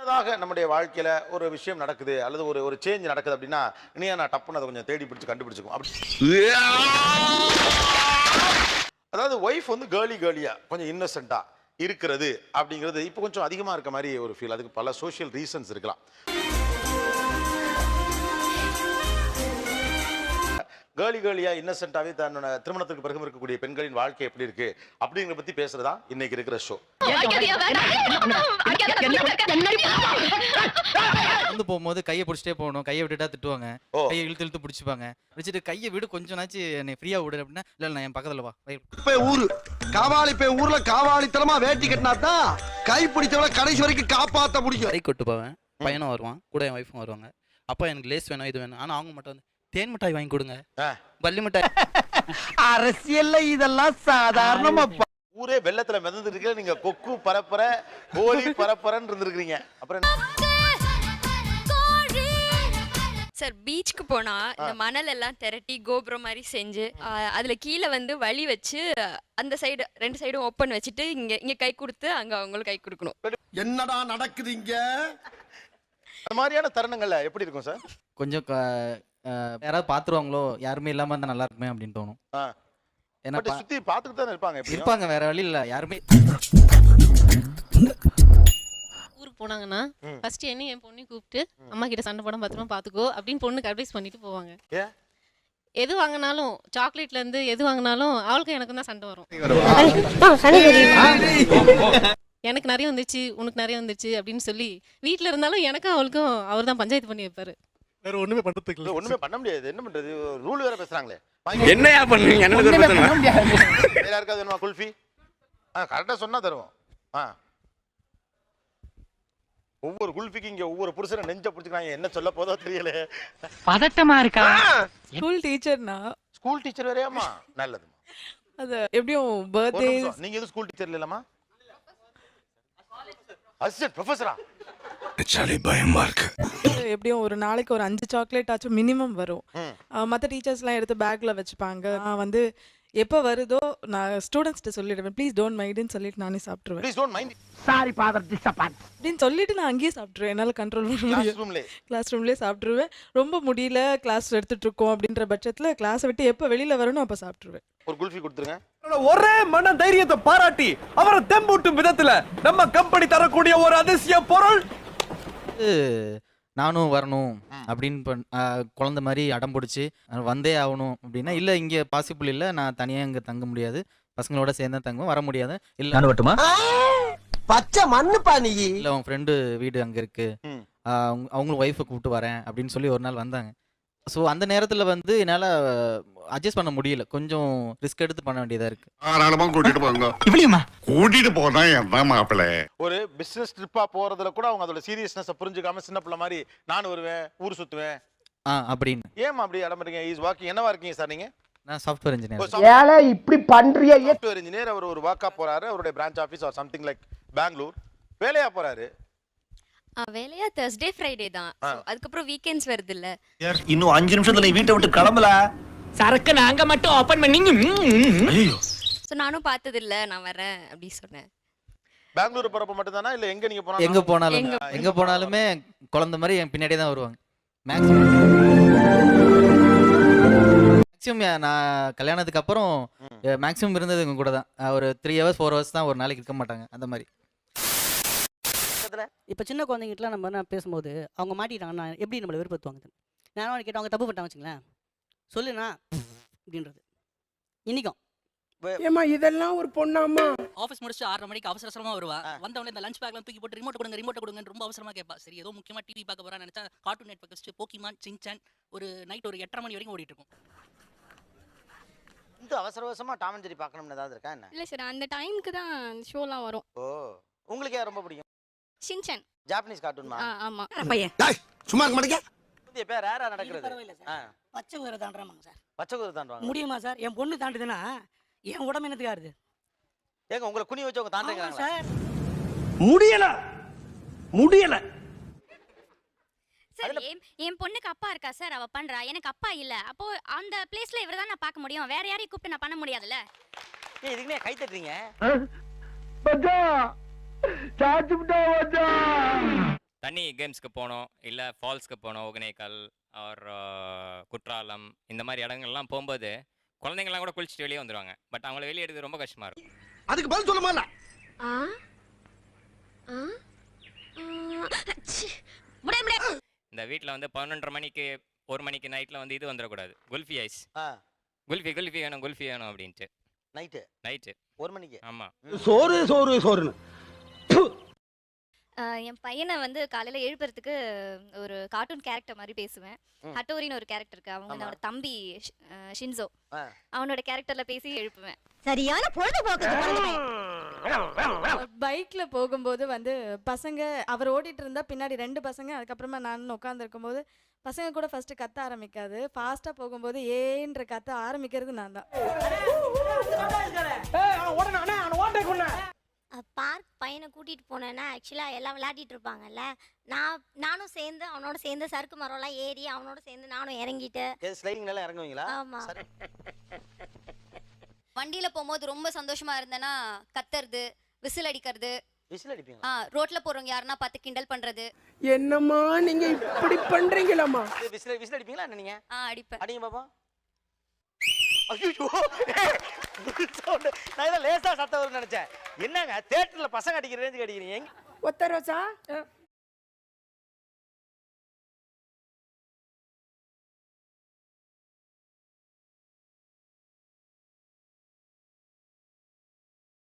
முன்னதாக நம்முடைய வாழ்க்கையில ஒரு விஷயம் நடக்குது அல்லது ஒரு ஒரு சேஞ்ச் நடக்குது அப்படின்னா இனியா நான் டப்புன்னு அதை கொஞ்சம் தேடி பிடிச்சு கண்டுபிடிச்சுக்கும் அதாவது ஒய்ஃப் வந்து கேர்லியா கொஞ்சம் இன்னசென்ட்டா இருக்கிறது அப்படிங்கிறது இப்போ கொஞ்சம் அதிகமா இருக்க மாதிரி ஒரு ஃபீல். அதுக்கு பல சோஷியல் ரீசன்ஸ் இருக்கலாம். கேர்லியா இன்னசென்ட்டாவே தன்னோட திருமணத்துக்கு பிறகு இருக்கக்கூடிய பெண்களின் வாழ்க்கை எப்படி இருக்கு அப்படிங்கிற பத்தி பேசுறதா இன்னைக்கு இருக்கிற ஷோ. வந்து போகும்போது கையை பிடிச்சிட்டே போகணும், கையை விட்டுட்டா திட்டுவாங்க, கையை இழுத்து பிடிச்சிப்பாங்க, வச்சுட்டு கையை விடு கொஞ்சம் நாச்சு என்னை ஃப்ரீயா விடு அப்படின்னா இல்ல நான் என் பக்கத்துல வா. ஊரு காவாலி ஊர்ல காவாலித்தனமா வேட்டி கட்டினாதான் கை பிடிச்சவள கடைசி வரைக்கும் காப்பாத்த முடியும். கை கொட்டு போவேன், பையனும் வருவான், கூட என் ஒய்ஃபும் வருவாங்க. அப்பா எனக்கு லேஸ் வேணும் இது வேணும், ஆனா அவங்க மட்டும் வந்து தேன் மிட்டாய் வாங்கி கொடுங்க, பள்ளி மிட்டாய். அரசியல்ல இதெல்லாம் சாதாரணமா. ஊரே வெள்ளத்துல மிதந்து இருக்க நீங்க கொக்கு பரப்பர கோழி பரப்பரன்னு இருந்திருக்கீங்க. அப்புறம் சார் பீச்சுக்கு போனா இந்த மணல் எல்லாம் திரட்டி கோபுரம் மாதிரி செஞ்சு அதுல கீழே வந்து வழி வச்சு அந்த சைடு ரெண்டு சைடும் ஓப்பன் வச்சுட்டு இங்க கை கொடுத்து அங்க அவங்களுக்கு கை கொடுக்கணும். என்னடா நடக்குது இங்க? அந்த மாதிரியான தருணங்கள்ல எப்படி இருக்கும் சார்? கொஞ்சம் யாராவது பாத்துருவாங்களோ, யாருமே இல்லாம இருந்தா நல்லா இருக்குமே அப்படின்னு தோணும். ஏன்னா சுத்தி பாத்துட்டு தான் இருப்பாங்க, வேற வழி இல்ல. யாருமே ஊருக்கு போனாங்கன்னா ஃபர்ஸ்ட் என்ன என் பொண்ணு கூப்பிட்டு அம்மா கிட்ட சண்டை போட பத்திரமா பாத்துக்கோ அப்படின்னு பொண்ணுக்கு அட்வைஸ் பண்ணிட்டு போவாங்க. எது வாங்கினாலும் சாக்லேட்ல இருந்து எது வாங்கினாலும் அவளுக்கும் எனக்கும் தான் சண்டை வரும். எனக்கு நிறைய வந்துச்சு உனக்கு நிறைய வந்துச்சு அப்படின்னு சொல்லி வீட்டுல இருந்தாலும் எனக்கும் அவளுக்கும் அவர் தான் பஞ்சாயத்து பண்ணி வைப்பாரு. வேற ஒண்ணுமே பண்றதுக்கு இல்ல. ஒண்ணுமே பண்ண முடியாது. என்ன பண்றது? ரூல் வேற பேசுறாங்களே. என்னையா பண்ணுவீங்க? எனக்கு ஒரு பிரச்சனை. வேற யாருக்காவது வேணுமா குல்ஃபி? கரெக்டா சொன்னா தருவோம். ஒவ்வொரு குல்ஃபிக்கு இங்க ஒவ்வொரு புருஷனை நெஞ்ச பிடிச்சிக்கிறாங்க. என்ன சொல்ல போதோ தெரியல. பதட்டமா இருக்கா? ஸ்கூல் டீச்சர்னா. ஸ்கூல் டீச்சர் வேறயாமா? நல்லதுமா. அது எப்படியும் பர்த்டே. நீங்க எது ஸ்கூல் டீச்சர் இல்லமா? அசிஸ்டன்ட் ப்ரொஃபஸரா? சாலி பயமா இருக்கு. எப்படியும் ஒரு நாளைக்கு ஒரு 5 சாக்லேட் ஆச்சும் மினிமம் வரும். மற்ற டீச்சர்ஸ்லாம் எடுத்து பேக்ல வச்சுப்பாங்க. நான் வந்து எப்போ வருதோ நான் ஸ்டூடெண்ட்ஸ்கிட்ட சொல்லிடுவேன், ப்ளீஸ் டோன்ட் மைண்ட்னு சொல்லிட்டு நானே சாப்பிட்ருவேன். Please don't mind. Sorry father disappoint அப்படின்னு சொல்லிட்டு நான் அங்கேயே சாப்பிட்ருவேன். என்னால் கண்ட்ரோல் பண்ண முடியும். கிளாஸ் ரூம்லேயே சாப்பிட்ருவேன். ரொம்ப முடியல கிளாஸ் எடுத்துட்டு இருக்கோம் அப்படின்ற பட்சத்தில் கிளாஸை விட்டு எப்போ வெளியில் வரணும் அப்போ சாப்பிட்ருவேன். ஒரு குல்ஃபி கொடுத்துருங்க. ஒரே மன தைரியத்தை பாராட்டி அவரை தெம்பூட்டும் விதத்துல நம்ம கம்பெனி தரக்கூடிய ஒரு அதிசய பொருள். நானும் வரணும் அப்படின்னு குழந்தை மாதிரி அடம் பிடிச்சி வந்தே ஆகணும் அப்படின்னா இல்லை இங்கே பாசிபிள் இல்லை, நான் தனியாக இங்கே தங்க முடியாது, பசங்களோட சேர்ந்து தங்குவேன், வர முடியாது. இல்லை பச்சை மண்ணுப்பா நீ. இல்லை உன் ஃப்ரெண்டு வீடு அங்கே இருக்கு, அவங்களும் ஒய்ஃபை கூப்பிட்டு வரேன் அப்படின்னு சொல்லி ஒரு நாள் வந்தாங்க. ஸோ அந்த நேரத்தில் வந்து என்னால் அட்ஜஸ்ட் பண்ண முடியல, கொஞ்சம் ரிஸ்க் எடுத்து பண்ண வேண்டியதாக இருக்கு. கூட்டிட்டு போங்க. கூட்டிட்டு போனா என் மாப்பிள்ள ஒரு பிசினஸ் ட்ரிப்பா போறதுல கூட அவங்க அதோட சீரியஸ்னஸ் புரிஞ்சுக்காம சின்ன பிள்ளை மாதிரி நானும் வருவேன் ஊர் சுத்துவேன் அப்படின்னு. ஏன் அப்படி அடம்புறீங்க? Is walking. என்னவா இருக்கீங்க சார் நீங்க? நான் சாஃப்ட்வேர் இன்ஜினியர். ஏல இப்படி பண்றியே? Software engineer. அவர் ஒரு வாக்கா போறாரு, அவருடைய branch office or something like Bangalore. வேலையா போறாரு. வேலையா Thursday Friday தான். அதுக்கப்புறம் வீக்கெண்ட்ஸ் வருது இல்ல. இன்னும் 5 நிமிஷத்துல நீ வீட்டை விட்டு கிளம்பல. சரக்கு நாங்க மட்டும் ஓபன் பண்ணீங்க. சோ நானும் பார்த்தது இல்ல, நான் வரேன் அப்படி சொன்னேன். பெங்களூர் போறப்ப மட்டும் தானா இல்ல எங்க நீங்க போனாலும்? எங்க போனாலுமே குழந்தை மாதிரி என் பின்னாடியே தான் வருவாங்க. மேக்ஸிமம் நான் கல்யாணத்துக்கு அப்புறம் மேக்ஸிமம் இருந்தது இவங்க கூட தான். ஒரு 3 hours 4 hours தான், ஒரு நாளைக்கு இருக்க மாட்டாங்க அந்த மாதிரி. இப்போ சின்ன குழந்தைங்கிட்டலாம் நம்ம பேசும்போது அவங்க மாட்டிட்டாங்கன்னா எப்படி நம்மளை விருப்பத்துவாங்க? நான் கேட்டேன், அவங்க தப்பு பண்ணிட்டாங்க வச்சுங்களேன், சொல்லுண்ணா அப்படின்றது இன்னிக்கும். ஏமா இதெல்லாம் ஒரு பொண்ணாமா? ஆஃபீஸ் முடிச்சு 6:30 மணிக்கு அவசரமா வருவா. வந்தவொடனே இந்த லஞ்ச் பேக்லாம் தூக்கி போட்டு ரிமோட் கொடுங்கன்னு ரொம்ப அவசரமா கேட்பா. சரி ஏதோ முக்கியமா டிவி பார்க்க போறான்னு நினைச்சா கார்ட்டூன் நெட்வொர்க் வச்சு போக்கிமான் சின்சான் ஒரு நைட் ஒரு 8:30 மணி வரைக்கும் ஓடிட்டு இருக்கும். இந்த அவசரமா டாம் அண்ட் ஜெரி பார்க்கணும்னு ஏதாவது இருக்கா என்ன? இல்ல சார், அந்த டைம்க்கு தான் ஷோலாம் வரும். ஓ, உங்களுக்கு யார் ரொம்ப பிடிக்கும்? ஷின்சான். ஜாப்பனீஸ் கார்ட்டூன்மா? ஆமா. பையன் டேய் சும்மா இருக்க மாட்டீங்க. புதிய பேர் ரேரா நடக்குது. பச்சை குதிரை தாண்டறாங்க சார். பச்சை குதிரை தாண்டுவாங்க. முடியுமா சார்? என் பொண்ணு தாண்டுதுன்னா என் உடம்பு என்னத்துக்கு ஆறுது? ஏங்க உங்களை குனி வச்சு அவங்க தாண்டுறாங்க சார். முடியல சார் என் பொண்ணுக்கு அப்பா இருக்கா சார், அவ பண்றா. எனக்கு அப்பா இல்ல. அப்போ அந்த பிளேஸ்ல இவர தான் நான் பார்க்க முடியும், வேற யாரையும் கூப்பிட்டு நான் பண்ண முடியாதுல்ல. ஏய் இதுக்குனே கை தட்டுறீங்க? பஜா சாச்சுடா பஜா. தண்ணி கேம்ஸ்க்கு போனோம், இல்லை ஃபால்ஸ்க்கு போனோம், ஒகேனக்கல் ஆர் குற்றாலம் இந்த மாதிரி இடங்கள்லாம் போகும்போது குழந்தைங்கலாம் கூட குளிச்சுட்டு வெளியே வந்துடுவாங்க. பட் அவங்கள வெளியே எடுக்கிறது ரொம்ப கஷ்டமாக இருக்கும். அதுக்கு பதில் சொல்ல மாட்டேன். இந்த வீட்டில் வந்து 11:30 மணிக்கு 1 மணிக்கு நைட்டில் வந்து இது வந்துடக்கூடாது, குல்ஃபி ஐஸ். ஆ குல்ஃபி குல்ஃபி வேணும் அப்படின்ட்டு நைட்டு 1 மணிக்கு. ஆமாம். சோறுன்னு என் பையனை வந்து காலையில எழுப்புறதுக்கு ஒரு கார்ட்டூன் கேரக்டர் மாதிரி பேசுவேன். ஹட்டோரின்னு ஒரு கேரக்டர் இருக்கு, அவங்க என்னோட தம்பி ஷின்சோ, அவனோட கேரக்டர்ல பேசி எழுப்புவேன். சரியான பொழுதுபோக்கு. பைக்ல போகும்போது வந்து பசங்க அவர் ஓடிட்டு இருந்தா பின்னாடி 2 பசங்க, அதுக்கப்புறமா நான் உட்கார்ந்து இருக்கும்போது பசங்க கூட ஃபர்ஸ்ட் கத்த ஆரம்பிக்காது, ஃபாஸ்டா போகும்போது ஏன்ற கத்த ஆரம்பிக்கிறது நான் தான். பார்க் பையனை கூட்டிட்டு போனேன்னா ஆக்சுவலா எல்லாம் விளையாடிட்டு இருப்பாங்கல்ல, நானும் சேர்ந்து அவனோட சேர்ந்து சறுக்கு மரம்லாம் ஏறி அவனோட சேர்ந்து நானும் இறங்கிட்டு. ஸ்லைடிங்ல இறங்குவீங்களா? ஆமா. வண்டியில போகும்போது ரொம்ப சந்தோஷமா இருந்தேன்னா கத்துறது, விசில் அடிக்கிறது. விசில் அடிப்பீங்க? ரோட்ல போறவங்க யாருன்னா பார்த்து கிண்டல் பண்றது. என்னம்மா நீங்க இப்படி பண்றீங்களாம்மா? விசில் அடிப்பீங்களா என்ன நீங்க? அடிப்பேன். அடிங்க பாப்பா. ஐயோ நான் லேசா சத்தம் வரும்னு நினைச்சேன். என்னங்க தியேட்டர்ல பசங்க அடிக்கிற ரேஞ்சுக்கு அடிக்கிறீங்க? ஒத்த ரோசா